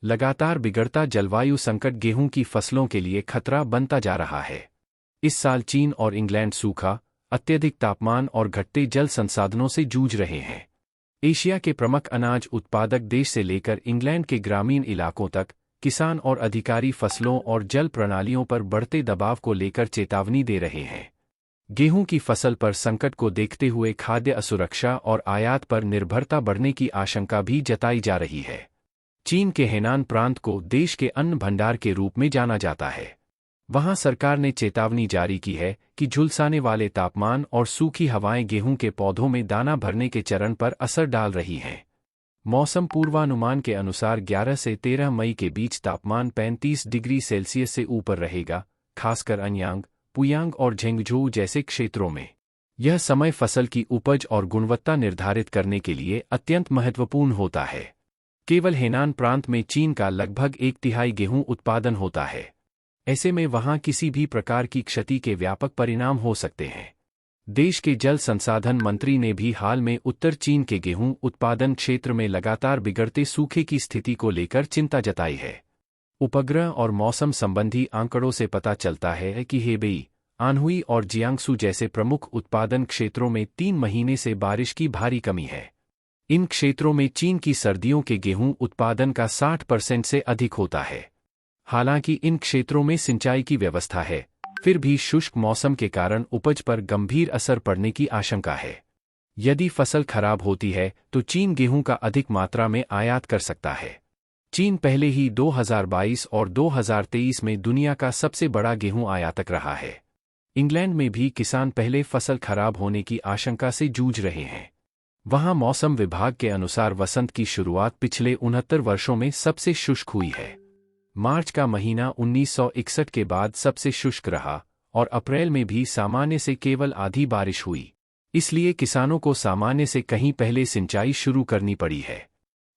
लगातार बिगड़ता जलवायु संकट गेहूं की फसलों के लिए खतरा बनता जा रहा है। इस साल चीन और इंग्लैंड सूखा, अत्यधिक तापमान और घटते जल संसाधनों से जूझ रहे हैं। एशिया के प्रमुख अनाज उत्पादक देश से लेकर इंग्लैंड के ग्रामीण इलाकों तक, किसान और अधिकारी फसलों और जल प्रणालियों पर बढ़ते दबाव को लेकर चेतावनी दे रहे हैं। गेहूं की फसल पर संकट को देखते हुए खाद्य असुरक्षा और आयात पर निर्भरता बढ़ने की आशंका भी जताई जा रही है। चीन के हेनान प्रांत को देश के अन्न भंडार के रूप में जाना जाता है। वहां सरकार ने चेतावनी जारी की है कि झुलसाने वाले तापमान और सूखी हवाएं गेहूं के पौधों में दाना भरने के चरण पर असर डाल रही हैं। मौसम पूर्वानुमान के अनुसार 11 से 13 मई के बीच तापमान 35 डिग्री सेल्सियस से ऊपर रहेगा, खासकर अन्यांग, पुयांग और झेंगझोउ जैसे क्षेत्रों में। यह समय फसल की उपज और गुणवत्ता निर्धारित करने के लिए अत्यंत महत्वपूर्ण होता है। केवल हेनान प्रांत में चीन का लगभग 1/3 गेहूं उत्पादन होता है। ऐसे में वहां किसी भी प्रकार की क्षति के व्यापक परिणाम हो सकते हैं। देश के जल संसाधन मंत्री ने भी हाल में उत्तर चीन के गेहूं उत्पादन क्षेत्र में लगातार बिगड़ते सूखे की स्थिति को लेकर चिंता जताई है। उपग्रह और मौसम संबंधी आंकड़ों से पता चलता है कि हेबेई, आनहुई और जियांगसू जैसे प्रमुख उत्पादन क्षेत्रों में 3 महीने से बारिश की भारी कमी है। इन क्षेत्रों में चीन की सर्दियों के गेहूं उत्पादन का 60% से अधिक होता है। हालांकि इन क्षेत्रों में सिंचाई की व्यवस्था है, फिर भी शुष्क मौसम के कारण उपज पर गंभीर असर पड़ने की आशंका है। यदि फसल खराब होती है तो चीन गेहूं का अधिक मात्रा में आयात कर सकता है। चीन पहले ही 2022 और 2023 में दुनिया का सबसे बड़ा गेहूं आयातक रहा है। इंग्लैंड में भी किसान पहले फसल खराब होने की आशंका से जूझ रहे हैं। वहां मौसम विभाग के अनुसार वसंत की शुरुआत पिछले 69 वर्षों में सबसे शुष्क हुई है। मार्च का महीना 1961 के बाद सबसे शुष्क रहा और अप्रैल में भी सामान्य से केवल आधी बारिश हुई। इसलिए किसानों को सामान्य से कहीं पहले सिंचाई शुरू करनी पड़ी है।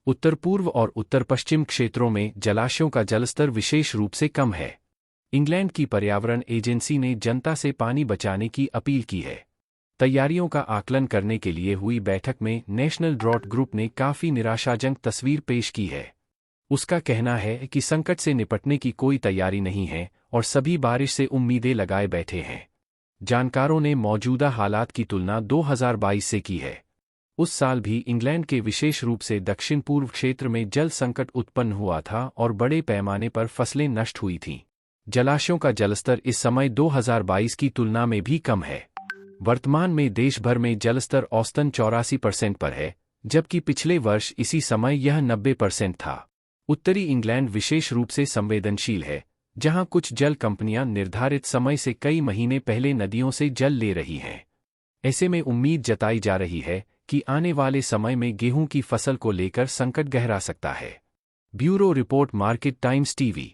उत्तर पूर्व और उत्तर पश्चिम क्षेत्रों में जलाशयों का जलस्तर विशेष रूप से कम है। इंग्लैंड की पर्यावरण एजेंसी ने जनता से पानी बचाने की अपील की है। तैयारियों का आकलन करने के लिए हुई बैठक में नेशनल ड्रॉट ग्रुप ने काफी निराशाजनक तस्वीर पेश की है। उसका कहना है कि संकट से निपटने की कोई तैयारी नहीं है और सभी बारिश से उम्मीदें लगाए बैठे हैं। जानकारों ने मौजूदा हालात की तुलना 2022 से की है। उस साल भी इंग्लैंड के विशेष रूप से दक्षिण पूर्व क्षेत्र में जल संकट उत्पन्न हुआ था और बड़े पैमाने पर फसलें नष्ट हुई थीं। जलाशयों का जलस्तर इस समय 2022 की तुलना में भी कम है। वर्तमान में देश भर में जलस्तर औसतन 84% पर है, जबकि पिछले वर्ष इसी समय यह 90% था। उत्तरी इंग्लैंड विशेष रूप से संवेदनशील है, जहां कुछ जल कंपनियां निर्धारित समय से कई महीने पहले नदियों से जल ले रही हैं। ऐसे में उम्मीद जताई जा रही है कि आने वाले समय में गेहूं की फसल को लेकर संकट गहरा सकता है। Bureau report, market times TV.